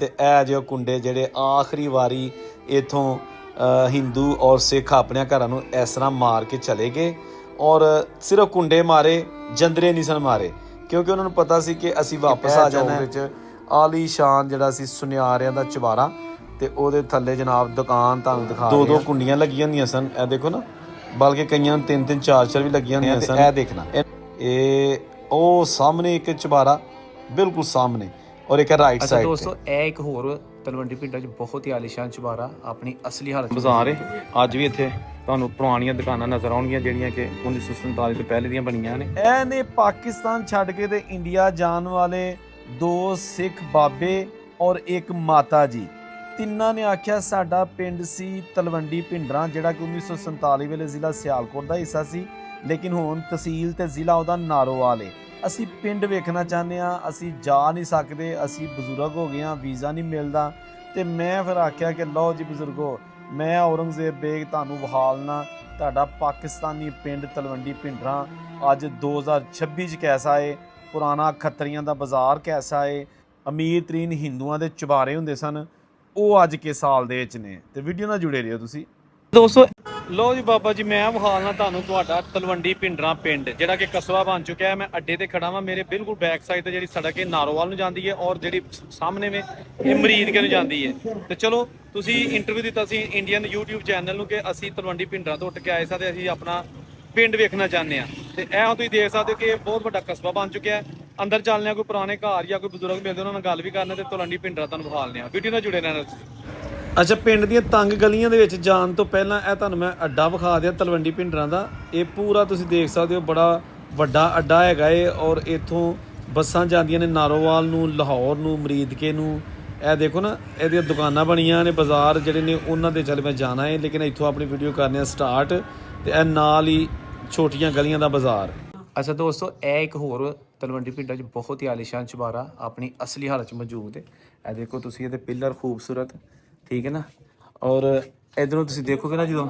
ਤੇ ਇਹ ਜਿਹੇ ਕੁੰਡੇ ਜਿਹੜੇ ਆਖਰੀ ਵਾਰੀ ਇਥੋਂ ਹਿੰਦੂ ਔਰ ਸਿੱਖ ਆਪਣੇ ਘਰਾਂ ਨੂੰ ਇਸ ਤਰ੍ਹਾਂ ਮਾਰ ਕੇ ਚਲੇ ਗਏ ਔਰ ਸਿਰਫ ਕੁੰਡੇ ਮਾਰੇ, ਜੰਦਰੇ ਨਹੀਂ ਸਨ ਮਾਰੇ, ਕਿਉਂਕਿ ਉਹਨਾਂ ਨੂੰ ਪਤਾ ਸੀ ਕਿ ਅਸੀਂ ਵਾਪਸ ਆ ਜਾਣਾ ਵਿੱਚ ਆਲੀ ਸ਼ਾਨ ਜਿਹੜਾ ਸੀ ਸੁਨਿਆਰਿਆਂ ਦਾ ਚੁਬਾਰਾ ਤੇ ਉਹਦੇ ਥੱਲੇ ਜਨਾਬ ਦੁਕਾਨ ਤੁਹਾਨੂੰ ਦਿਖਾ ਦੋ ਕੁੰਡੀਆਂ ਲੱਗੀਆਂ ਹੁੰਦੀਆਂ ਸਨ। ਇਹ ਦੇਖੋ ਨਾ, ਬਲਕਿ ਕਈਆਂ ਨੂੰ 3-3 4-4 ਵੀ ਲੱਗੀਆਂ ਹੁੰਦੀਆਂ ਸਨ। ਇਹ ਦੇਖਣਾ, ਇਹ ਉਹ ਸਾਹਮਣੇ ਇੱਕ ਚੁਬਾਰਾ ਬਿਲਕੁਲ ਸਾਹਮਣੇ ਔਰ ਇੱਕ ਰਾਈਟ ਸਾਈਡ। ਦੋਸਤੋ ਇਹ ਇੱਕ ਹੋਰ ਤਲਵੰਡੀ ਪਿੰਡਾਂ 'ਚ ਬਹੁਤ ਹੀ ਆਲੀਸ਼ਾਨ ਚੁਬਾਰਾ ਆਪਣੀ ਅਸਲੀ ਹਾਲਤ ਬਾਜ਼ਾਰ ਹੈ। ਅੱਜ ਵੀ ਇੱਥੇ ਤੁਹਾਨੂੰ ਪੁਰਾਣੀਆਂ ਦੁਕਾਨਾਂ ਨਜ਼ਰ ਆਉਣਗੀਆਂ ਜਿਹੜੀਆਂ ਕਿ 1947 ਤੋਂ ਪਹਿਲੇ ਦੀਆਂ ਬਣੀਆਂ ਨੇ। ਇਹ ਨੇ ਪਾਕਿਸਤਾਨ ਛੱਡ ਕੇ ਤੇ ਇੰਡੀਆ ਜਾਣ ਵਾਲੇ 2 ਸਿੱਖ ਬਾਬੇ ਔਰ ਇੱਕ ਮਾਤਾ ਜੀ। ਤਿੰਨਾਂ ਨੇ ਆਖਿਆ ਸਾਡਾ ਪਿੰਡ ਸੀ ਤਲਵੰਡੀ ਭਿੰਡਰਾਂ, ਜਿਹੜਾ ਕਿ 1947 ਵੇਲੇ ਜ਼ਿਲ੍ਹਾ ਸਿਆਲਕੋਟ ਦਾ ਹਿੱਸਾ ਸੀ, ਲੇਕਿਨ ਹੁਣ ਤਹਿਸੀਲ ਤੇ ਜ਼ਿਲ੍ਹਾ ਉਹਦਾ ਨਾਰੋਵਾਲ ਹੈ। ਅਸੀਂ ਪਿੰਡ ਵੇਖਣਾ ਚਾਹੁੰਦੇ ਹਾਂ, ਅਸੀਂ ਜਾ ਨਹੀਂ ਸਕਦੇ, ਅਸੀਂ ਬਜ਼ੁਰਗ ਹੋ ਗਏ ਹਾਂ, ਵੀਜ਼ਾ ਨਹੀਂ ਮਿਲਦਾ। ਤੇ ਮੈਂ ਫਿਰ ਆਖਿਆ ਕਿ ਲਓ ਜੀ ਬਜ਼ੁਰਗੋ, ਮੈਂ ਔਰੰਗਜ਼ੇਬ ਬੇਗ ਤੁਹਾਨੂੰ ਵਿਖਾਲਣਾ ਤੁਹਾਡਾ ਪਾਕਿਸਤਾਨੀ ਪਿੰਡ ਤਲਵੰਡੀ ਭਿੰਡਰਾਂ ਅੱਜ 2026 'ਚ ਕੈਸਾ ਏ, ਪੁਰਾਣਾ ਖੱਤਰੀਆਂ ਦਾ ਬਾਜ਼ਾਰ ਕੈਸਾ ਏ, ਅਮੀਰ ਤਰੀਨ ਹਿੰਦੂਆਂ ਦੇ ਚੁਬਾਰੇ ਹੁੰਦੇ ਸਨ, ਉਹ ਅੱਜ ਕੇ ਸਾਲ ਦੇ ਵਿੱਚ ਨੇ। ਤੇ ਵੀਡੀਓ ਨਾਲ ਜੁੜੇ ਰਹੋ ਤੁਸੀਂ ਦੋਸਤੋ। ਲੋ ਜੀ ਬਾਬਾ ਜੀ, ਮੈਂ ਵਿਖਾਲਣਾ ਤੁਹਾਨੂੰ ਤੁਹਾਡਾ ਤਲਵੰਡੀ ਭਿੰਡਰਾਂ ਪਿੰਡ, ਜਿਹੜਾ ਕਿ ਕਸਬਾ ਬਣ ਚੁੱਕਿਆ ਹੈ। ਮੈਂ ਅੱਡੇ ਤੇ ਖੜਾ ਵਾਂ, ਮੇਰੇ ਬਿਲਕੁਲ ਬੈਕ ਸਾਈਡ ਤੇ ਜਿਹੜੀ ਸੜਕ ਹੈ ਨਾਰੋਵਾਲ ਨੂੰ ਜਾਂਦੀ ਹੈ ਔਰ ਜਿਹੜੀ ਸਾਹਮਣੇ ਵੇ ਇਹ ਮਰੀਦਕੇ ਨੂੰ ਜਾਂਦੀ ਹੈ। ਤੇ ਚਲੋ, ਤੁਸੀਂ ਇੰਟਰਵਿਊ ਦਿੱਤਾ ਸੀ ਇੰਡੀਅਨ YouTube ਚੈਨਲ ਨੂੰ ਕਿ ਅਸੀਂ ਤਲਵੰਡੀ ਭਿੰਡਰਾਂ ਤੋਂ ਉੱਠ ਕੇ ਆਏ ਸਾਂ ਤੇ ਅਸੀਂ ਆਪਣਾ ਪਿੰਡ ਵੇਖਣਾ ਚਾਹੁੰਦੇ ਹਾਂ। ਤੇ ਇਹ ਹੁਣ ਤੁਸੀਂ ਦੇਖ ਸਕਦੇ ਹੋ ਕਿ ਇਹ ਬਹੁਤ ਵੱਡਾ ਕਸਬਾ ਬਣ ਚੁੱਕਿਆ ਹੈ। ਅੰਦਰ ਚੱਲਦੇ ਹਾਂ, ਕੋਈ ਪੁਰਾਣੇ ਘਰ ਜਾਂ ਕੋਈ ਬਜ਼ੁਰਗ ਮਿਲਦੇ ਉਹਨਾਂ ਨਾਲ ਗੱਲ ਵੀ ਕਰਨਾ ਤੇ ਤਲਵੰਡੀ ਭਿੰਡਰਾਂ ਤੁਹਾਨੂੰ ਵਿਖਾਲਦੇ ਹਾਂ। ਵੀਡੀਓ ਨਾਲ ਜੁੜੇ ਰਹਿਣਾ ਤੁਸੀਂ। ਅੱਛਾ, ਪਿੰਡ ਦੀਆਂ ਤੰਗ ਗਲੀਆਂ ਦੇ ਵਿੱਚ ਜਾਣ ਤੋਂ ਪਹਿਲਾਂ ਇਹ ਤੁਹਾਨੂੰ ਮੈਂ ਅੱਡਾ ਵਿਖਾ ਦਿਆਂ ਤਲਵੰਡੀ ਭਿੰਡਰਾਂ ਦਾ। ਇਹ ਪੂਰਾ ਤੁਸੀਂ ਦੇਖ ਸਕਦੇ ਹੋ, ਬੜਾ ਵੱਡਾ ਅੱਡਾ ਹੈਗਾ ਏ ਔਰ ਇੱਥੋਂ ਬੱਸਾਂ ਜਾਂਦੀਆਂ ਨੇ ਨਾਰੋਵਾਲ ਨੂੰ, ਲਾਹੌਰ ਨੂੰ, ਮਰੀਦਕੇ ਨੂੰ। ਇਹ ਦੇਖੋ ਨਾ, ਇਹਦੀਆਂ ਦੁਕਾਨਾਂ ਬਣੀਆਂ ਨੇ, ਬਾਜ਼ਾਰ ਜਿਹੜੇ ਨੇ ਉਹਨਾਂ ਦੇ ਚੱਲ ਮੈਂ ਜਾਣਾ ਹੈ, ਲੇਕਿਨ ਇੱਥੋਂ ਆਪਣੀ ਵੀਡੀਓ ਕਰਨੀ ਆ ਸਟਾਰਟ। ਤੇ ਇਹ ਨਾਲ ਹੀ ਛੋਟੀਆਂ ਗਲੀਆਂ ਦਾ ਬਾਜ਼ਾਰ। ਅੱਛਾ ਦੋਸਤੋ, ਇਹ ਇੱਕ ਹੋਰ ਤਲਵੰਡੀ ਪਿੰਡਾਂ 'ਚ ਬਹੁਤ ਹੀ ਆਲੀਸ਼ਾਨ ਚੁਬਾਰਾ ਆਪਣੀ ਅਸਲੀ ਹਾਲਤ 'ਚ ਮੌਜੂਦ ਹੈ। ਇਹ ਦੇਖੋ ਤੁਸੀਂ, ਇਹਦੇ ਪਿੱਲਰ ਖੂਬਸੂਰਤ, ਠੀਕ ਹੈ ਨਾ। ਔਰ ਇਧਰੋਂ ਤੁਸੀਂ ਦੇਖੋਗੇ ਨਾ ਜਦੋਂ,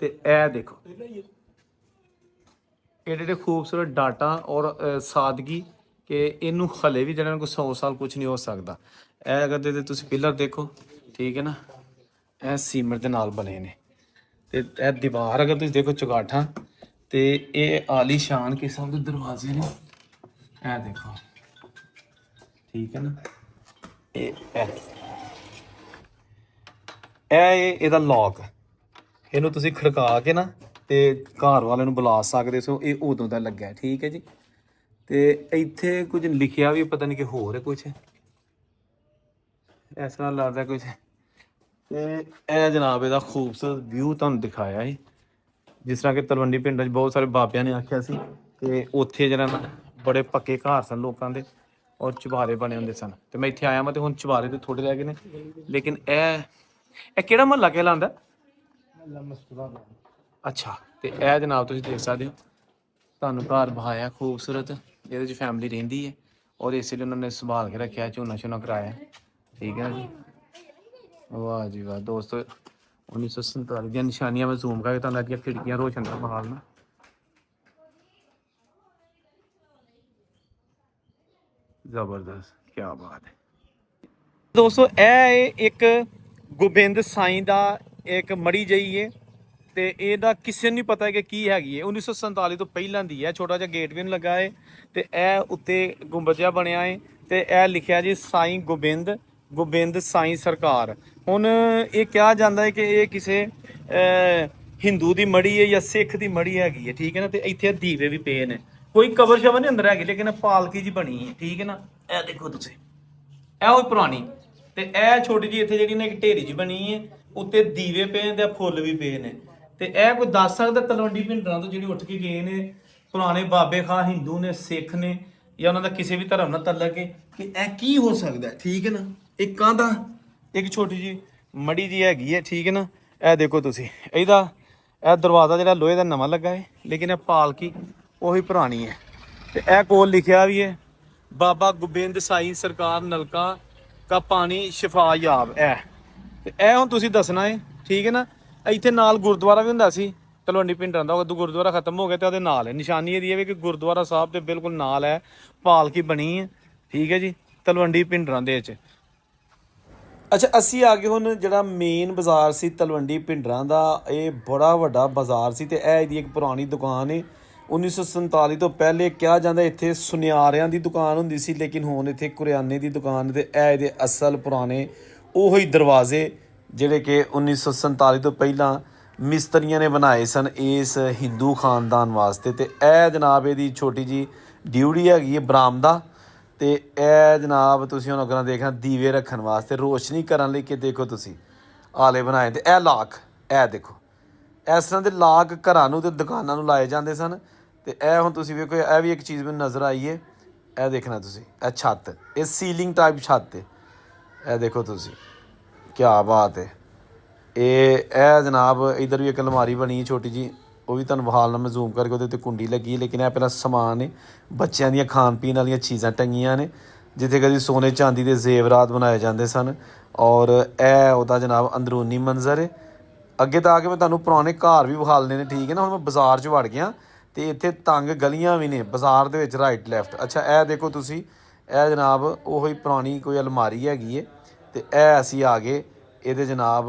ਤੇ ਇਹ ਦੇਖੋ ਏਡੇ ਖੂਬਸੂਰਤ ਡਾਟਾ ਔਰ ਸਾਦਗੀ ਕਿ ਇਹਨੂੰ ਹਲੇ ਵੀ ਜਿਹੜਾ ਕੋਈ 100 ਸਾਲ ਕੁਝ ਨਹੀਂ ਹੋ ਸਕਦਾ। ਇਹ ਅਗਰ ਤੇ ਤੁਸੀਂ ਪਿੱਲਰ ਦੇਖੋ, ਠੀਕ ਹੈ ਨਾ, ਇਹ ਸੀਮੈਂਟ ਦੇ ਨਾਲ ਬਣੇ ਨੇ। ਤੇ ਇਹ ਦੀਵਾਰ ਅਗਰ ਤੁਸੀਂ ਦੇਖੋ ਚੁਗਾਠਾਂ, ਤੇ ਇਹ ਆਲੀਸ਼ਾਨ ਕਿਸਮ ਦੇ ਦਰਵਾਜ਼ੇ ਨੇ। ਇਹ ਦੇਖੋ, ਠੀਕ ਹੈ ਨਾ। ਇਹਦਾ ਲੌਕ, ਇਹਨੂੰ ਤੁਸੀਂ ਖੜਕਾ ਕੇ ਨਾ ਤੇ ਘਰ ਵਾਲੇ ਨੂੰ ਬੁਲਾ ਸਕਦੇ ਹੋ। ਇਹ ਉਦੋਂ ਦਾ ਲੱਗਾ, ਠੀਕ ਹੈ ਜੀ। ਤੇ ਇੱਥੇ ਕੁਝ ਲਿਖਿਆ ਵੀ ਪਤਾ ਨਹੀਂ ਕਿ ਹੋਰ ਹੈ ਕੁਛ, ਇਸ ਤਰ੍ਹਾਂ ਲੱਗਦਾ ਕੁਛ। ਤੇ ਇਹ ਜਨਾਬ ਇਹਦਾ ਖੂਬਸੂਰਤ ਵਿਊ ਤੁਹਾਨੂੰ ਦਿਖਾਇਆ ਹੈ। ਜਿਸ ਤਰ੍ਹਾਂ ਕਿ ਤਲਵੰਡੀ ਪਿੰਡਾਂ 'ਚ ਬਹੁਤ ਸਾਰੇ ਬਾਬਿਆਂ ਨੇ ਆਖਿਆ ਸੀ ਕਿ ਉੱਥੇ ਜਿਹੜਾ ਨਾ ਬੜੇ ਪੱਕੇ ਘਰ ਸਨ ਲੋਕਾਂ ਦੇ ਔਰ ਚੁਬਾਰੇ ਬਣੇ ਹੁੰਦੇ ਸਨ। ਤੇ ਮੈਂ ਇੱਥੇ ਆਇਆ ਵਾਂ ਤੇ ਹੁਣ ਚੁਬਾਰੇ ਤੇ ਥੋੜ੍ਹੇ ਰਹਿ ਗਏ ਨੇ। ਲੇਕਿਨ ਇਹ ਕਿਹੜਾ ਮਹੱਲਾ ਕਹਿਲਾਉਂਦਾ? ਅੱਛਾ, ਤੇ ਇਹ ਜਨਾਬ ਤੁਸੀਂ ਦੇਖ ਸਕਦੇ ਹੋ, ਤੁਹਾਨੂੰ ਘਰ ਬਹਾਇਆ ਖੂਬਸੂਰਤ, ਇਹਦੇ 'ਚ ਫੈਮਿਲੀ ਰਹਿੰਦੀ ਹੈ ਔਰ ਇਸ ਲਈ ਉਹਨਾਂ ਨੇ ਸੰਭਾਲ ਕੇ ਰੱਖਿਆ, ਝੋਨਾ ਛੋਨਾ ਕਰਾਇਆ, ਠੀਕ ਹੈ ਜੀ। ਵਾਹ ਜੀ ਵਾਹ ਦੋਸਤੋ, 1947 ਦੀਆਂ ਨਿਸ਼ਾਨੀਆਂ ਮੈਂ ਜ਼ੂਮ ਕਰਕੇ ਤੁਹਾਨੂੰ ਅੱਗੇ ਖਿੜਕੀਆਂ ਰੋਸ਼ਨ ਦਾ ਮਾਹੌਲ ਨਾ ਜ਼ਬਰਦਸਤ, ਕੀ ਬਾਤ ਹੈ ਦੋਸਤੋ। ਇਹ ਇੱਕ ਗੋਬਿੰਦ ਸਾਈਂ ਦਾ ਇੱਕ ਮੜੀ ਜਈ ਹੈ ਤੇ ਇਹਦਾ ਕਿਸੇ ਨੂੰ ਨਹੀਂ ਪਤਾ ਕਿ ਕੀ ਹੈਗੀ ਹੈ। 1947 ਤੋਂ ਪਹਿਲਾਂ ਦੀ ਹੈ। ਛੋਟਾ ਜਿਹਾ ਗੇਟ ਵੀ ਨਹੀਂ ਲੱਗਾ ਹੈ ਤੇ ਇਹ ਉੱਤੇ ਗੁੰਬਦ ਜਿਹਾ ਬਣਿਆ ਹੈ ਤੇ ਇਹ ਲਿਖਿਆ ਜੀ ਸਾਈਂ ਗੋਬਿੰਦ ਸਾਈਂ ਸਰਕਾਰ। ਹੁਣ ਇਹ ਕਿਹਾ ਜਾਂਦਾ ਹੈ ਕਿ ਇਹ ਕਿਸੇ ਹਿੰਦੂ ਦੀ ਮੜੀ ਹੈ ਜਾਂ ਸਿੱਖ ਦੀ ਮੜੀ ਹੈਗੀ ਹੈ, ਠੀਕ ਹੈ ਨਾ। ਤੇ ਇੱਥੇ ਦੀਵੇ ਵੀ ਪਏ ਨੇ, ਕੋਈ ਕਬਰ ਸ਼ਬਰ ਨਹੀਂ ਅੰਦਰ ਹੈਗੀ, ਲੇਕਿਨ ਪਾਲਕੀ ਜੀ ਬਣੀ ਹੈ, ਠੀਕ ਹੈ ਨਾ। ਇਹ ਦੇਖੋ ਤੁਸੀਂ, ਇਹ ਉਹ ਪੁਰਾਣੀ। ਤੇ ਇਹ ਛੋਟੀ ਜੀ ਇੱਥੇ ਜਿਹੜੀ ਨਾ ਇੱਕ ਢੇਰੀ ਜੀ ਬਣੀ ਹੈ, ਉੱਤੇ ਦੀਵੇ ਪਏ ਨੇ ਤੇ ਫੁੱਲ ਵੀ ਪਏ ਨੇ। ਤੇ ਇਹ ਕੋਈ ਦੱਸ ਸਕਦਾ ਤਲਵੰਡੀ ਭਿੰਡਰਾਂ ਤੋਂ ਜਿਹੜੇ ਉੱਠ ਕੇ ਗਏ ਨੇ ਪੁਰਾਣੇ ਬਾਬੇ ਖਾਂ, ਹਿੰਦੂ ਨੇ, ਸਿੱਖ ਨੇ, ਜਾਂ ਉਹਨਾਂ ਦਾ ਕਿਸੇ ਵੀ ਧਰਮ ਨਾਲ ਤਲਕ ਹੈ, ਕਿ ਇਹ ਕੀ ਹੋ ਸਕਦਾ, ਠੀਕ ਹੈ ਨਾ। ਇੱਕ ਕਾਂਦਾ ਇੱਕ ਛੋਟੀ ਜੀ ਮੜੀ ਜੀ ਹੈਗੀ ਹੈ, ਠੀਕ ਹੈ ਨਾ। ਇਹ ਦੇਖੋ ਤੁਸੀਂ, ਇਹਦਾ ਇਹ ਦਰਵਾਜ਼ਾ ਜਿਹੜਾ ਲੋਹੇ ਦਾ ਨਵਾਂ ਲੱਗਾ ਹੈ, ਲੇਕਿਨ ਇਹ ਪਾਲਕੀ ਉਹੀ ਪੁਰਾਣੀ ਹੈ। ਤੇ ਇਹ ਕੋਲ ਲਿਖਿਆ ਵੀ ਹੈ ਬਾਬਾ ਗੋਬਿੰਦ ਸਾਈਂ ਸਰਕਾਰ ਨਲਕਾ ਕਾ ਪਾਣੀ ਸ਼ਿਫਾ ਯਾਬ। ਤੇ ਇਹ ਹੁਣ ਤੁਸੀਂ ਦੱਸਣਾ ਹੈ, ਠੀਕ ਹੈ ਨਾ। ਇੱਥੇ ਨਾਲ ਗੁਰਦੁਆਰਾ ਵੀ ਹੁੰਦਾ ਸੀ ਤਲਵੰਡੀ ਭਿੰਡਰਾਂ ਦਾ, ਉਦੋਂ ਗੁਰਦੁਆਰਾ ਖਤਮ ਹੋ ਗਿਆ ਤੇ ਉਹਦੇ ਨਾਲ ਹੈ। ਨਿਸ਼ਾਨੀ ਇਹਦੀ ਹੈ ਕਿ ਗੁਰਦੁਆਰਾ ਸਾਹਿਬ ਦੇ ਬਿਲਕੁਲ ਨਾਲ ਹੈ ਪਾਲਕੀ ਬਣੀ ਹੈ, ਠੀਕ ਹੈ ਜੀ, ਤਲਵੰਡੀ ਭਿੰਡਰਾਂ ਦੇ ਵਿੱਚ। ਅੱਛਾ, ਅਸੀਂ ਆ ਗਏ ਹੁਣ ਜਿਹੜਾ ਮੇਨ ਬਾਜ਼ਾਰ ਸੀ ਤਲਵੰਡੀ ਭਿੰਡਰਾਂ ਦਾ। ਇਹ ਬੜਾ ਵੱਡਾ ਬਾਜ਼ਾਰ ਸੀ ਤੇ ਇਹ ਇਹਦੀ ਇੱਕ ਪੁਰਾਣੀ ਦੁਕਾਨ ਹੈ। 1947 ਤੋਂ ਪਹਿਲੇ ਕਿਹਾ ਜਾਂਦਾ ਇੱਥੇ ਸੁਨਿਆਰਿਆਂ ਦੀ ਦੁਕਾਨ ਹੁੰਦੀ ਸੀ, ਲੇਕਿਨ ਹੁਣ ਇੱਥੇ ਕਰਿਆਨੇ ਦੀ ਦੁਕਾਨ ਤੇ ਇਹ ਇਹਦੇ ਅਸਲ ਪੁਰਾਣੇ ਉਹੀ ਦਰਵਾਜ਼ੇ ਜਿਹੜੇ ਕਿ 1947 ਤੋਂ ਪਹਿਲਾਂ ਮਿਸਤਰੀਆਂ ਨੇ ਬਣਾਏ ਸਨ ਇਸ ਹਿੰਦੂ ਖਾਨਦਾਨ ਵਾਸਤੇ। ਤੇ ਇਹ ਜਨਾਬ ਇਹਦੀ ਛੋਟੀ ਜੀ ਡਿਊਟੀ ਹੈਗੀ ਹੈ ਬਰਾਮਦਾ। ਤੇ ਇਹ ਜਨਾਬ ਤੁਸੀਂ ਹੁਣ ਅਗਰ ਦੇਖਣਾ ਦੀਵੇ ਰੱਖਣ ਵਾਸਤੇ, ਰੋਸ਼ਨੀ ਕਰਨ ਲਈ ਕਿ ਦੇਖੋ ਤੁਸੀਂ ਆਲੇ ਬਣਾਏ। ਤੇ ਇਹ ਲਾਕ, ਇਹ ਦੇਖੋ ਇਸ ਤਰ੍ਹਾਂ ਦੇ ਲਾਕ ਘਰਾਂ ਨੂੰ ਤੇ ਦੁਕਾਨਾਂ ਨੂੰ ਲਾਏ ਜਾਂਦੇ ਸਨ। ਤੇ ਇਹ ਹੁਣ ਤੁਸੀਂ ਵੇਖੋ, ਇਹ ਵੀ ਇੱਕ ਚੀਜ਼ ਮੈਨੂੰ ਨਜ਼ਰ ਆਈ ਹੈ। ਇਹ ਦੇਖਣਾ ਤੁਸੀਂ, ਇਹ ਛੱਤ, ਇਹ ਸੀਲਿੰਗ ਟਾਈਪ ਛੱਤ ਹੈ। ਇਹ ਦੇਖੋ ਤੁਸੀਂ, ਕਿਆ ਬਾਤ ਹੈ। ਇਹ ਜਨਾਬ ਇੱਧਰ ਵੀ ਇੱਕ ਅਲਮਾਰੀ ਬਣੀ ਹੈ ਛੋਟੀ ਜੀ, ਉਹ ਵੀ ਤੁਹਾਨੂੰ ਵਿਖਾ ਲਵਾਂ ਮੈਂ ਜ਼ੂਮ ਕਰਕੇ। ਉਹਦੇ ਉੱਤੇ ਕੁੰਡੀ ਲੱਗੀ, ਲੇਕਿਨ ਇਹ ਪਹਿਲਾਂ ਸਮਾਨ ਨੇ ਬੱਚਿਆਂ ਦੀਆਂ ਖਾਣ ਪੀਣ ਵਾਲੀਆਂ ਚੀਜ਼ਾਂ ਟੰਗੀਆਂ ਨੇ, ਜਿੱਥੇ ਕਦੀ ਸੋਨੇ ਚਾਂਦੀ ਦੇ ਜ਼ੇਵਰਾਤ ਬਣਾਏ ਜਾਂਦੇ ਸਨ। ਔਰ ਇਹ ਉਹਦਾ ਜਨਾਬ ਅੰਦਰੂਨੀ ਮੰਜ਼ਰ ਹੈ। ਅੱਗੇ ਤਾਂ ਆ ਕੇ ਮੈਂ ਤੁਹਾਨੂੰ ਪੁਰਾਣੇ ਘਰ ਵੀ ਵਿਖਾ ਲੈਣੇ ਨੇ, ਠੀਕ ਹੈ ਨਾ। ਹੁਣ ਮੈਂ ਬਾਜ਼ਾਰ 'ਚ ਵੜ ਗਿਆ ਤੇ ਇੱਥੇ ਤੰਗ ਗਲੀਆਂ ਵੀ ਨੇ ਬਾਜ਼ਾਰ ਦੇ ਵਿੱਚ, ਰਾਈਟ ਲੈਫਟ। ਅੱਛਾ, ਇਹ ਦੇਖੋ ਤੁਸੀਂ, ਇਹ ਜਨਾਬ ਉਹੀ ਪੁਰਾਣੀ ਕੋਈ ਅਲਮਾਰੀ ਹੈਗੀ ਹੈ। ਤੇ ਇਹ ਅਸੀਂ ਆ ਗਏ ਇਹਦੇ ਜਨਾਬ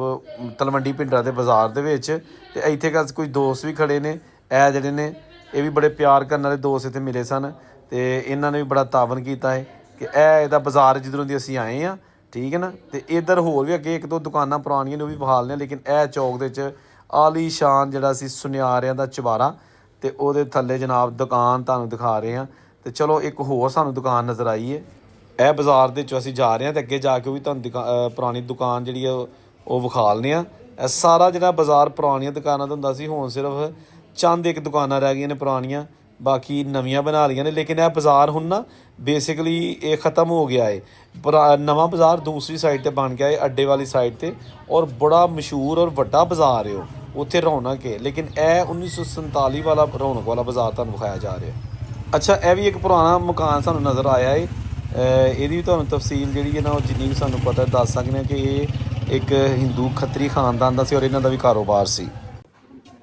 ਤਲਵੰਡੀ ਭਿੰਡਰਾਂ ਦੇ ਬਾਜ਼ਾਰ ਦੇ ਵਿੱਚ। ਤੇ ਇੱਥੇ ਕੁਝ ਦੋਸਤ ਵੀ ਖੜੇ ਨੇ, ਇਹ ਜਿਹੜੇ ਨੇ ਇਹ ਵੀ ਬੜੇ ਪਿਆਰ ਕਰਨ ਵਾਲੇ ਦੋਸਤ ਇੱਥੇ ਮਿਲੇ ਸਨ। ਤੇ ਇਹਨਾਂ ਨੇ ਵੀ ਬੜਾ ਤਾਵਨ ਕੀਤਾ ਹੈ ਕਿ ਇਹ ਇਹਦਾ ਬਾਜ਼ਾਰ ਜਿੱਧਰੋਂ ਦੀ ਅਸੀਂ ਆਏ ਹਾਂ, ਠੀਕ ਹੈ ਨਾ। ਤੇ ਇੱਧਰ ਹੋਰ ਵੀ ਅੱਗੇ ਇੱਕ ਦੋ ਦੁਕਾਨਾਂ ਪੁਰਾਣੀਆਂ ਨੇ, ਉਹ ਵੀ ਵਿਖਾ ਲੈਂਦੇ, ਲੇਕਿਨ ਇਹ ਚੌਕ ਦੇ ਵਿੱਚ ਆਲੀਸ਼ਾਨ ਜਿਹੜਾ ਸੀ ਸੁਨਿਆਰਿਆਂ ਦਾ ਚੁਬਾਰਾ, ਤੇ ਉਹਦੇ ਥੱਲੇ ਜਨਾਬ ਦੁਕਾਨ ਤੁਹਾਨੂੰ ਦਿਖਾ ਰਹੇ ਹਾਂ। ਤੇ ਚਲੋ ਇੱਕ ਹੋਰ ਸਾਨੂੰ ਦੁਕਾਨ ਨਜ਼ਰ ਆਈ ਹੈ। ਇਹ ਬਾਜ਼ਾਰ ਦੇ ਵਿੱਚੋਂ ਅਸੀਂ ਜਾ ਰਹੇ ਹਾਂ ਤੇ ਅੱਗੇ ਜਾ ਕੇ ਉਹ ਵੀ ਤੁਹਾਨੂੰ ਪੁਰਾਣੀ ਦੁਕਾਨ ਜਿਹੜੀ ਆ ਉਹ ਵਿਖਾ ਲੈਂਦੇ ਹਾਂ। ਇਹ ਸਾਰਾ ਜਿਹੜਾ ਬਾਜ਼ਾਰ ਪੁਰਾਣੀਆਂ ਦੁਕਾਨਾਂ ਦਾ ਹੁੰਦਾ ਸੀ, ਹੁਣ ਸਿਰਫ ਚੰਦ ਇੱਕ ਦੁਕਾਨਾਂ ਰਹਿ ਗਈਆਂ ਨੇ ਪੁਰਾਣੀਆਂ, ਬਾਕੀ ਨਵੀਆਂ ਬਣਾ ਲਈਆਂ ਨੇ। ਲੇਕਿਨ ਇਹ ਬਾਜ਼ਾਰ ਹੁਣ ਨਾ ਬੇਸਿਕਲੀ ਇਹ ਖ਼ਤਮ ਹੋ ਗਿਆ ਹੈ। ਨਵਾਂ ਬਾਜ਼ਾਰ ਦੂਸਰੀ ਸਾਈਡ 'ਤੇ ਬਣ ਗਿਆ ਹੈ, ਅੱਡੇ ਵਾਲੀ ਸਾਈਡ 'ਤੇ, ਔਰ ਬੜਾ ਮਸ਼ਹੂਰ ਔਰ ਵੱਡਾ ਬਾਜ਼ਾਰ ਹੈ ਉਹ, ਉੱਥੇ ਰੌਣਕ ਹੈ। ਲੇਕਿਨ ਇਹ 1947 ਵਾਲਾ ਰੌਣਕ ਵਾਲਾ ਬਾਜ਼ਾਰ ਤੁਹਾਨੂੰ ਵਿਖਾਇਆ ਜਾ ਰਿਹਾ। ਅੱਛਾ, ਇਹ ਵੀ ਇੱਕ ਪੁਰਾਣਾ ਮਕਾਨ ਸਾਨੂੰ ਨਜ਼ਰ ਆਇਆ ਹੈ। ਇਹਦੀ ਵੀ ਤੁਹਾਨੂੰ ਤਫਸੀਲ ਜਿਹੜੀ ਹੈ ਨਾ ਉਹ ਜਿੰਨੀ ਵੀ ਸਾਨੂੰ ਪਤਾ ਦੱਸ ਸਕਦੇ ਹਾਂ ਕਿ ਇਹ ਇੱਕ ਹਿੰਦੂ ਖੱਤਰੀ ਖਾਨਦਾਨ ਦਾ ਸੀ ਔਰ ਇਹਨਾਂ ਦਾ ਵੀ ਕਾਰੋਬਾਰ ਸੀ।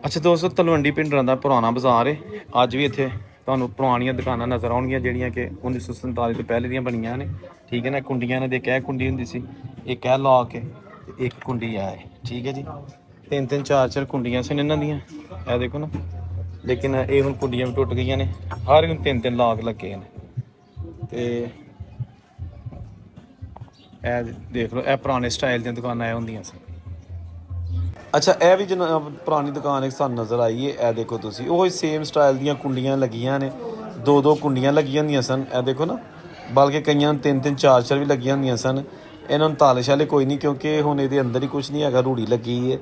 ਅੱਛਾ ਦੋਸਤੋ, ਤਲਵੰਡੀ ਭਿੰਡਰਾਂ ਦਾ ਪੁਰਾਣਾ ਬਾਜ਼ਾਰ ਹੈ। ਅੱਜ ਵੀ ਇੱਥੇ ਤੁਹਾਨੂੰ ਪੁਰਾਣੀਆਂ ਦੁਕਾਨਾਂ ਨਜ਼ਰ ਆਉਣਗੀਆਂ ਜਿਹੜੀਆਂ ਕਿ 1947 ਤੋਂ ਪਹਿਲੇ ਦੀਆਂ ਬਣੀਆਂ ਨੇ, ਠੀਕ ਹੈ ਨਾ। ਕੁੰਡੀਆਂ ਨੇ, ਦੇਖ ਇਹ ਕੁੰਡੀ ਹੁੰਦੀ ਸੀ, ਇੱਕ ਇਹ ਲੌਕ ਹੈ ਤੇ ਇੱਕ ਕੁੰਡੀ ਆ ਹੈ, ਠੀਕ ਹੈ ਜੀ। ਤਿੰਨ ਤਿੰਨ ਚਾਰ ਚਾਰ ਕੁੰਡੀਆਂ ਸਨ ਇਹਨਾਂ ਦੀਆਂ, ਇਹ ਦੇਖੋ ਨਾ। ਲੇਕਿਨ ਇਹ ਹੁਣ ਕੁੰਡੀਆਂ ਵੀ ਟੁੱਟ ਗਈਆਂ ਨੇ, ਹਰ ਇੱਕ ਤਿੰਨ ਤਿੰਨ ਲੌਕ ਲੱਗੇ ਨੇ। ਤੇ ਇਹ ਦੇਖ ਲਓ, ਇਹ ਪੁਰਾਣੇ ਸਟਾਈਲ ਦੀਆਂ ਦੁਕਾਨਾਂ ਇਹ ਹੁੰਦੀਆਂ ਸਨ। ਅੱਛਾ, ਇਹ ਵੀ ਜਨਾਬ ਪੁਰਾਣੀ ਦੁਕਾਨ ਇੱਕ ਸਾਨੂੰ ਨਜ਼ਰ ਆਈ ਹੈ। ਇਹ ਦੇਖੋ ਤੁਸੀਂ, ਉਹ ਸੇਮ ਸਟਾਈਲ ਦੀਆਂ ਕੁੰਡੀਆਂ ਲੱਗੀਆਂ ਨੇ, ਦੋ ਦੋ ਕੁੰਡੀਆਂ ਲੱਗੀਆਂ ਹੁੰਦੀਆਂ ਸਨ, ਇਹ ਦੇਖੋ ਨਾ। ਬਲਕਿ ਕਈਆਂ ਨੂੰ ਤਿੰਨ ਤਿੰਨ ਚਾਰ ਚਾਰ ਵੀ ਲੱਗੀਆਂ ਹੁੰਦੀਆਂ ਸਨ। ਇਹਨਾਂ ਨੂੰ ਤਾਲੇ ਵਾਲੇ ਕੋਈ ਨਹੀਂ, ਕਿਉਂਕਿ ਹੁਣ ਇਹਦੇ ਅੰਦਰ ਹੀ ਕੁਝ ਨਹੀਂ ਹੈਗਾ, ਰੂੜੀ ਲੱਗੀ ਹੈ।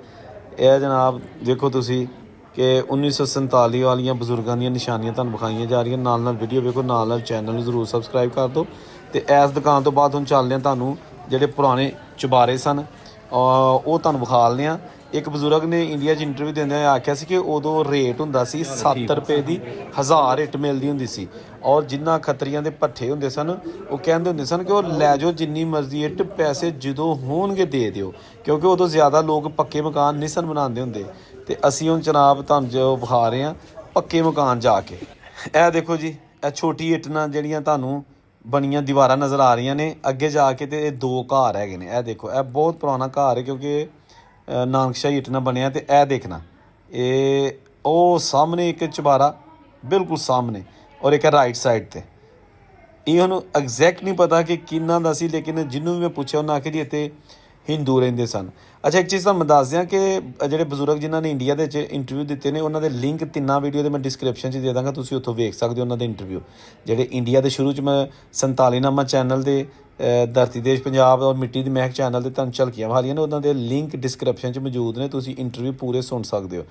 ਇਹ ਜਨਾਬ ਦੇਖੋ ਤੁਸੀਂ ਕਿ 1947 ਵਾਲੀਆਂ ਬਜ਼ੁਰਗਾਂ ਦੀਆਂ ਨਿਸ਼ਾਨੀਆਂ ਤੁਹਾਨੂੰ ਵਿਖਾਈਆਂ ਜਾ ਰਹੀਆਂ। ਨਾਲ ਨਾਲ ਵੀਡੀਓ ਵੇਖੋ, ਨਾਲ ਨਾਲ ਚੈਨਲ ਨੂੰ ਜ਼ਰੂਰ ਸਬਸਕ੍ਰਾਈਬ ਕਰ ਦਿਓ। ਤੇ ਇਸ ਦੁਕਾਨ ਤੋਂ ਬਾਅਦ ਹੁਣ ਚੱਲਦੇ ਹਾਂ ਤੁਹਾਨੂੰ ਜਿਹੜੇ ਪੁਰਾਣੇ ਚੁਬਾਰੇ ਸਨ ਉਹ ਤੁਹਾਨੂੰ ਵਿਖਾ ਲੈਂਦੇ ਹਾਂ। ਇੱਕ ਬਜ਼ੁਰਗ ਨੇ ਇੰਡੀਆ 'ਚ ਇੰਟਰਵਿਊ ਦਿੰਦਿਆਂ ਆਖਿਆ ਸੀ ਕਿ ਉਦੋਂ ਰੇਟ ਹੁੰਦਾ ਸੀ 7 ਰੁਪਏ ਦੀ 1000 ਇੱਟ ਮਿਲਦੀ ਹੁੰਦੀ ਸੀ। ਔਰ ਜਿੰਨਾ ਖੱਤਰੀਆਂ ਦੇ ਭੱਠੇ ਹੁੰਦੇ ਸਨ ਉਹ ਕਹਿੰਦੇ ਹੁੰਦੇ ਸਨ ਕਿ ਉਹ ਲੈ ਜਾਓ ਜਿੰਨੀ ਮਰਜ਼ੀ ਇੱਟ, ਪੈਸੇ ਜਦੋਂ ਹੋਣਗੇ ਦੇ ਦਿਓ, ਕਿਉਂਕਿ ਉਦੋਂ ਜ਼ਿਆਦਾ ਲੋਕ ਪੱਕੇ ਮਕਾਨ ਨਹੀਂ ਸਨ ਬਣਾਉਂਦੇ ਹੁੰਦੇ। ਤੇ ਅਸੀਂ ਹੁਣ ਜਨਾਬ ਤੁਹਾਨੂੰ ਜੋ ਵਿਖਾ ਰਹੇ ਹਾਂ ਪੱਕੇ ਮਕਾਨ ਜਾ ਕੇ। ਇਹ ਦੇਖੋ ਜੀ, ਇਹ ਛੋਟੀ ਇੱਟ ਨਾਲ ਜਿਹੜੀਆਂ ਤੁਹਾਨੂੰ ਬਣੀਆਂ ਦੀਵਾਰਾਂ ਨਜ਼ਰ ਆ ਰਹੀਆਂ ਨੇ। ਅੱਗੇ ਜਾ ਕੇ ਤੇ ਇਹ ਦੋ ਘਰ ਹੈਗੇ ਨੇ। ਇਹ ਦੇਖੋ, ਇਹ ਬਹੁਤ ਪੁਰਾਣਾ ਘਰ ਹੈ ਕਿਉਂਕਿ ਨਾਨਕਸ਼ਾਹੀ ਇੱਟ ਨਾਲ ਬਣਿਆ। ਤੇ ਇਹ ਦੇਖਣਾ, ਇਹ ਉਹ ਸਾਹਮਣੇ ਇੱਕ ਚੁਬਾਰਾ ਬਿਲਕੁਲ ਸਾਹਮਣੇ, ਔਰ ਇੱਕ ਰਾਈਟ ਸਾਈਡ 'ਤੇ। ਇਹ ਉਹਨੂੰ ਐਗਜ਼ੈਕਟ ਨਹੀਂ ਪਤਾ ਕਿ ਕਿਹਨਾਂ ਦਾ ਸੀ, ਲੇਕਿਨ ਜਿਹਨੂੰ ਵੀ ਮੈਂ ਪੁੱਛਿਆ ਉਹਨਾਂ ਆਖਿਆ ਜੀ ਇੱਥੇ ਹਿੰਦੂ ਰਹਿੰਦੇ ਸਨ। ਅੱਛਾ, ਇੱਕ ਚੀਜ਼ ਤੁਹਾਨੂੰ ਦੱਸ ਦਿਆਂ ਕਿ ਜਿਹੜੇ ਬਜ਼ੁਰਗ ਜਿਨ੍ਹਾਂ ਨੇ ਇੰਡੀਆ ਦੇ ਵਿੱਚ ਇੰਟਰਵਿਊ ਦਿੱਤੇ ਨੇ, ਉਹਨਾਂ ਦੇ ਲਿੰਕ ਤਿੰਨਾਂ ਵੀਡੀਓ ਦੇ ਮੈਂ ਡਿਸਕ੍ਰਿਪਸ਼ਨ 'ਚ ਦੇ ਦਾਂਗਾ, ਤੁਸੀਂ ਉੱਥੋਂ ਵੇਖ ਸਕਦੇ ਹੋ ਉਹਨਾਂ ਦੇ ਇੰਟਰਵਿਊ। ਜਿਹੜੇ ਇੰਡੀਆ ਦੇ ਸ਼ੁਰੂ 'ਚ ਮੈਂ 47 ਨਾਮਾ ਚੈਨਲ ਦੇ, ਧਰਤੀ ਦੇਸ਼ ਪੰਜਾਬ ਔਰ ਮਿੱਟੀ ਦੀ ਮਹਿਕ ਚੈਨਲ ਦੇ ਤੁਹਾਨੂੰ ਝਲਕੀਆਂ ਵਾਲੀਆਂ ਨੇ, ਉਹਨਾਂ ਦੇ ਲਿੰਕ ਡਿਸਕ੍ਰਿਪਸ਼ਨ 'ਚ ਮੌਜੂਦ ਨੇ, ਤੁਸੀਂ ਇੰਟਰਵਿਊ ਪੂਰੇ ਸੁਣ ਸਕਦੇ ਹੋ।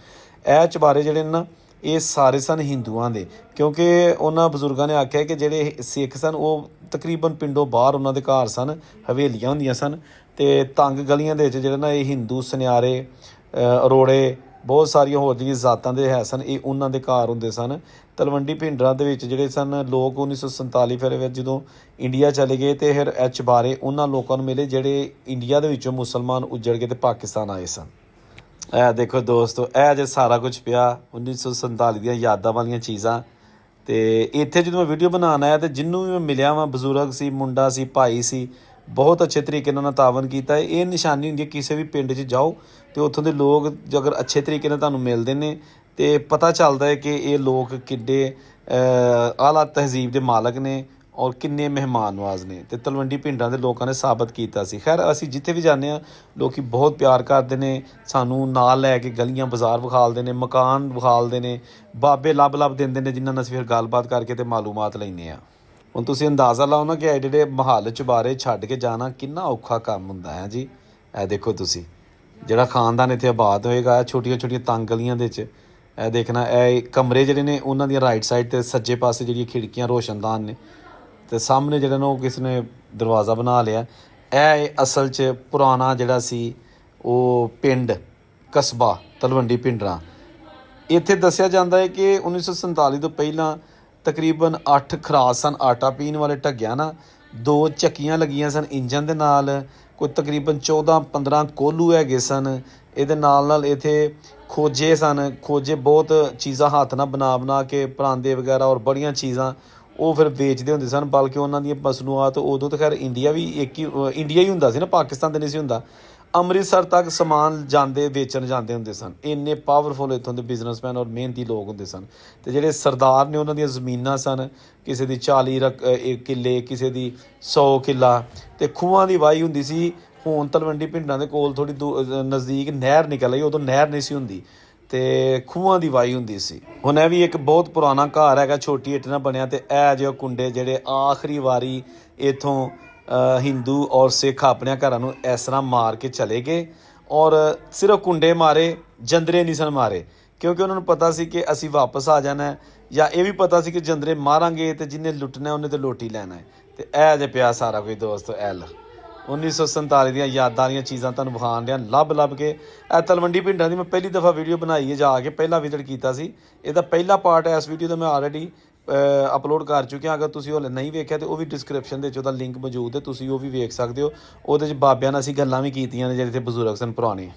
ਇਹ ਚੁਬਾਰੇ ਜਿਹੜੇ ਨੇ ਨਾ ਇਹ ਸਾਰੇ ਸਨ ਹਿੰਦੂਆਂ ਦੇ, ਕਿਉਂਕਿ ਉਹਨਾਂ ਬਜ਼ੁਰਗਾਂ ਨੇ ਆਖਿਆ ਕਿ ਜਿਹੜੇ ਸਿੱਖ ਸਨ ਉਹ ਤਕਰੀਬਨ ਪਿੰਡੋਂ ਬਾਹਰ ਉਹਨਾਂ ਦੇ ਘਰ ਸਨ, ਹਵੇਲੀਆਂ ਹੁੰਦੀਆਂ ਸਨ। ਤੇ ਤੰਗ ਗਲੀਆਂ ਦੇ ਵਿੱਚ ਜਿਹੜੇ ਨਾ ਇਹ ਹਿੰਦੂ ਸੁਨਿਆਰੇ, ਅਰੋੜੇ, ਬਹੁਤ ਸਾਰੀਆਂ ਹੋਰ ਜਿਹੜੀਆਂ ਜ਼ਾਤਾਂ ਦੇ ਹੈ ਸਨ, ਇਹ ਉਹਨਾਂ ਦੇ ਘਰ ਹੁੰਦੇ ਸਨ। ਤਲਵੰਡੀ ਭਿੰਡਰਾਂ ਦੇ ਵਿੱਚ ਜਿਹੜੇ ਸਨ ਲੋਕ 1947 ਫਿਰ ਵਿੱਚ ਜਦੋਂ ਇੰਡੀਆ ਚਲੇ ਗਏ ਤੇ ਫਿਰ ਇਹ ਚੁਬਾਰੇ ਉਹਨਾਂ ਲੋਕਾਂ ਨੂੰ ਮਿਲੇ ਜਿਹੜੇ ਇੰਡੀਆ ਦੇ ਵਿੱਚੋਂ ਮੁਸਲਮਾਨ ਉੱਜੜ ਕੇ ਤੇ ਪਾਕਿਸਤਾਨ ਆਏ ਸਨ। ਇਹ ਦੇਖੋ ਦੋਸਤੋ, ਇਹ ਜੇ ਸਾਰਾ ਕੁਝ ਪਿਆ 1947 ਦੀਆਂ ਯਾਦਾਂ ਵਾਲੀਆਂ ਚੀਜ਼ਾਂ। ਤੇ ਇੱਥੇ ਜਦੋਂ ਮੈਂ ਵੀਡੀਓ ਬਣਾਉਣ ਆਇਆ ਤੇ ਜਿਹਨੂੰ ਵੀ ਮੈਂ ਮਿਲਿਆ ਵਾਂ, ਬਜ਼ੁਰਗ ਸੀ, ਮੁੰਡਾ ਸੀ, ਭਾਈ ਸੀ, ਬਹੁਤ ਅੱਛੇ ਤਰੀਕੇ ਨਾਲ ਉਹਨਾਂ ਤਾਵਨ ਕੀਤਾ ਹੈ। ਇਹ ਨਿਸ਼ਾਨੀ ਹੁੰਦੀ ਹੈ ਕਿਸੇ ਵੀ ਪਿੰਡ 'ਚ ਜਾਓ ਤੇ ਉੱਥੋਂ ਦੇ ਲੋਕ ਜੇ ਅਗਰ ਅੱਛੇ ਤਰੀਕੇ ਨਾਲ ਤੁਹਾਨੂੰ ਮਿਲਦੇ ਨੇ ਤੇ ਪਤਾ ਚੱਲਦਾ ਹੈ ਕਿ ਇਹ ਲੋਕ ਕਿੱਡੇ ਆਲਾ ਤਹਿਜ਼ੀਬ ਦੇ ਮਾਲਕ ਨੇ ਔਰ ਕਿੰਨੇ ਮਹਿਮਾਨ ਨਵਾਜ਼ ਨੇ। ਤੇ ਤਲਵੰਡੀ ਪਿੰਡਾਂ ਦੇ ਲੋਕਾਂ ਨੇ ਸਾਬਤ ਕੀਤਾ ਸੀ। ਖੈਰ ਅਸੀਂ ਜਿੱਥੇ ਵੀ ਜਾਂਦੇ ਹਾਂ ਲੋਕੀ ਬਹੁਤ ਪਿਆਰ ਕਰਦੇ ਨੇ, ਸਾਨੂੰ ਨਾਲ ਲੈ ਕੇ ਗਲੀਆਂ ਬਾਜ਼ਾਰ ਵਿਖਾਲਦੇ ਨੇ, ਮਕਾਨ ਵਿਖਾਲਦੇ ਨੇ, ਬਾਬੇ ਲੱਭ ਦਿੰਦੇ ਨੇ ਜਿਨ੍ਹਾਂ ਨਾਲ ਅਸੀਂ ਫਿਰ ਗੱਲਬਾਤ ਕਰਕੇ ਤੇ ਮਾਲੂਮਾਤ ਲੈਂਦੇ ਹਾਂ। ਹੁਣ ਤੁਸੀਂ ਅੰਦਾਜ਼ਾ ਲਾਓ ਨਾ ਕਿ ਇਹ ਜਿਹੜੇ ਮਹੱਲ ਚੁਬਾਰੇ ਛੱਡ ਕੇ ਜਾਣਾ ਕਿੰਨਾ ਔਖਾ ਕੰਮ ਹੁੰਦਾ ਹੈ ਜੀ। ਇਹ ਦੇਖੋ ਤੁਸੀਂ ਜਿਹੜਾ ਖਾਨਦਾਨ ਇੱਥੇ ਆਬਾਦ ਹੋਏਗਾ ਛੋਟੀਆਂ ਛੋਟੀਆਂ ਤੰਗ ਗਲੀਆਂ ਦੇ ਵਿੱਚ, ਇਹ ਦੇਖਣਾ ਇਹ ਕਮਰੇ ਜਿਹੜੇ ਨੇ ਉਹਨਾਂ ਦੀਆਂ ਰਾਈਟ ਸਾਈਡ ਤੇ ਸੱਜੇ ਪਾਸੇ ਜਿਹੜੀਆਂ ਖਿੜਕੀਆਂ ਰੋਸ਼ਨਦਾਨ ਨੇ ਤੇ ਸਾਹਮਣੇ ਜਿਹੜਾ ਨਾ ਉਹ ਕਿਸ ਨੇ ਦਰਵਾਜ਼ਾ ਬਣਾ ਲਿਆ। ਇਹ ਅਸਲ 'ਚ ਪੁਰਾਣਾ ਜਿਹੜਾ ਸੀ ਉਹ ਪਿੰਡ ਕਸਬਾ ਤਲਵੰਡੀ ਪਿੰਡਰਾਂ। ਇੱਥੇ ਦੱਸਿਆ ਜਾਂਦਾ ਹੈ ਕਿ 1947 ਤੋਂ ਪਹਿਲਾਂ ਤਕਰੀਬਨ 8 ਖਰਾਸ ਸਨ ਆਟਾ ਪੀਣ ਵਾਲੇ ਢੱਗਿਆਂ ਨਾਲ, 2 ਚੱਕੀਆਂ ਲੱਗੀਆਂ ਸਨ ਇੰਜਨ ਦੇ ਨਾਲ, ਕੋਈ ਤਕਰੀਬਨ 14-15 ਕੋਲੂ ਹੈਗੇ ਸਨ। ਇਹਦੇ ਨਾਲ ਇੱਥੇ ਖੋਜੇ ਸਨ, ਖੋਜੇ ਬਹੁਤ ਚੀਜ਼ਾਂ ਹੱਥ ਨਾਲ ਬਣਾ ਕੇ ਪਰਾਂਦੇ ਵਗੈਰਾ ਔਰ ਬੜੀਆਂ ਚੀਜ਼ਾਂ ਉਹ ਫਿਰ ਵੇਚਦੇ ਹੁੰਦੇ ਸਨ। ਬਲਕਿ ਉਹਨਾਂ ਦੀਆਂ ਮਸਨੂਆਤ ਉਦੋਂ ਤਾਂ ਖੈਰ ਇੰਡੀਆ ਵੀ ਇੰਡੀਆ ਹੀ ਹੁੰਦਾ ਸੀ ਨਾ, ਪਾਕਿਸਤਾਨ ਤੇ ਨਹੀਂ ਸੀ ਹੁੰਦਾ। ਅੰਮ੍ਰਿਤਸਰ ਤੱਕ ਸਮਾਨ ਵੇਚਣ ਜਾਂਦੇ ਹੁੰਦੇ ਸਨ। ਇੰਨੇ ਪਾਵਰਫੁਲ ਇੱਥੋਂ ਦੇ ਬਿਜ਼ਨਸਮੈਨ ਔਰ ਮਿਹਨਤੀ ਲੋਕ ਹੁੰਦੇ ਸਨ। ਤੇ ਜਿਹੜੇ ਸਰਦਾਰ ਨੇ ਉਹਨਾਂ ਦੀਆਂ ਜ਼ਮੀਨਾਂ ਸਨ, ਕਿਸੇ ਦੀ 40 ਕਿੱਲੇ, ਕਿਸੇ ਦੀ 100 ਕਿੱਲਾ, ਤੇ ਖੂਹਾਂ ਦੀ ਵਾਹੀ ਹੁੰਦੀ ਸੀ। ਹੁਣ ਤਲਵੰਡੀ ਪਿੰਡਾਂ ਦੇ ਕੋਲ ਥੋੜ੍ਹੀ ਨਜ਼ਦੀਕ ਨਹਿਰ ਨਿਕਲ ਆਈ, ਉਦੋਂ ਨਹਿਰ ਨਹੀਂ ਸੀ ਹੁੰਦੀ ਤੇ ਖੂਹਾਂ ਦੀ ਵਾਹੀ ਹੁੰਦੀ ਸੀ। ਹੁਣ ਇਹ ਵੀ ਇੱਕ ਬਹੁਤ ਪੁਰਾਣਾ ਘਰ ਹੈਗਾ, ਛੋਟੀ ਇੱਟ ਨਾਲ ਬਣਿਆ। ਤੇ ਇਹ ਜਿਹੇ ਕੁੰਡੇ ਜਿਹੜੇ ਆਖਰੀ ਵਾਰੀ ਇੱਥੋਂ ਹਿੰਦੂ ਔਰ ਸਿੱਖ ਆਪਣੇ ਘਰਾਂ ਨੂੰ ਇਸ ਤਰ੍ਹਾਂ ਮਾਰ ਕੇ ਚਲੇ ਗਏ ਔਰ ਸਿਰਫ ਕੁੰਡੇ ਮਾਰੇ, ਜੰਦਰੇ ਨਹੀਂ ਸਨ ਮਾਰੇ, ਕਿਉਂਕਿ ਉਹਨਾਂ ਨੂੰ ਪਤਾ ਸੀ ਕਿ ਅਸੀਂ ਵਾਪਸ ਆ ਜਾਣਾ, ਜਾਂ ਇਹ ਵੀ ਪਤਾ ਸੀ ਕਿ ਜੰਦਰੇ ਮਾਰਾਂਗੇ ਤੇ ਜਿਹਨੇ ਲੁੱਟਣਾ ਉਹਨੇ ਤੇ ਲੁੱਟ ਹੀ ਲੈਣਾ ਹੈ। ਤੇ ਇਹ ਜੇ ਪਿਆ ਸਾਰਾ ਕੁਝ ਦੋਸਤੋ 1947 ਦੀਆਂ ਯਾਦਾਂ ਵਾਲੀਆਂ ਚੀਜ਼ਾਂ ਤੁਹਾਨੂੰ ਵਿਖਾਉਣ ਡਿਆ ਲੱਭ ਕੇ। ਇਹ ਤਲਵੰਡੀ ਪਿੰਡਾਂ ਦੀ ਮੈਂ ਪਹਿਲੀ ਦਫਾ ਵੀਡੀਓ ਬਣਾਈ ਹੈ, ਜਾ ਕੇ ਪਹਿਲਾ ਵਿਜ਼ਿਟ ਕੀਤਾ ਸੀ। ਇਹਦਾ ਪਹਿਲਾ ਪਾਰਟ ਇਸ ਵੀਡੀਓ ਦਾ ਮੈਂ ਆਲਰੇਡੀ ਅਪਲੋਡ ਕਰ ਚੁੱਕਿਆ। ਅਗਰ ਤੁਸੀਂ ਹਾਲੇ ਨਹੀਂ ਵੇਖਿਆ ਤਾਂ ਉਹ ਵੀ ਡਿਸਕ੍ਰਿਪਸ਼ਨ ਦੇ ਵਿੱਚ ਉਹਦਾ ਲਿੰਕ ਮੌਜੂਦ ਹੈ, ਤੁਸੀਂ ਉਹ ਵੀ ਵੇਖ ਸਕਦੇ ਹੋ। ਉਹਦੇ 'ਚ ਬਾਬਿਆਂ ਨਾਲ ਅਸੀਂ ਗੱਲਾਂ ਵੀ ਕੀਤੀਆਂ ਨੇ ਜਿਹੜੇ ਇੱਥੇ ਬਜ਼ੁਰਗ ਸਨ ਪੁਰਾਣੇ।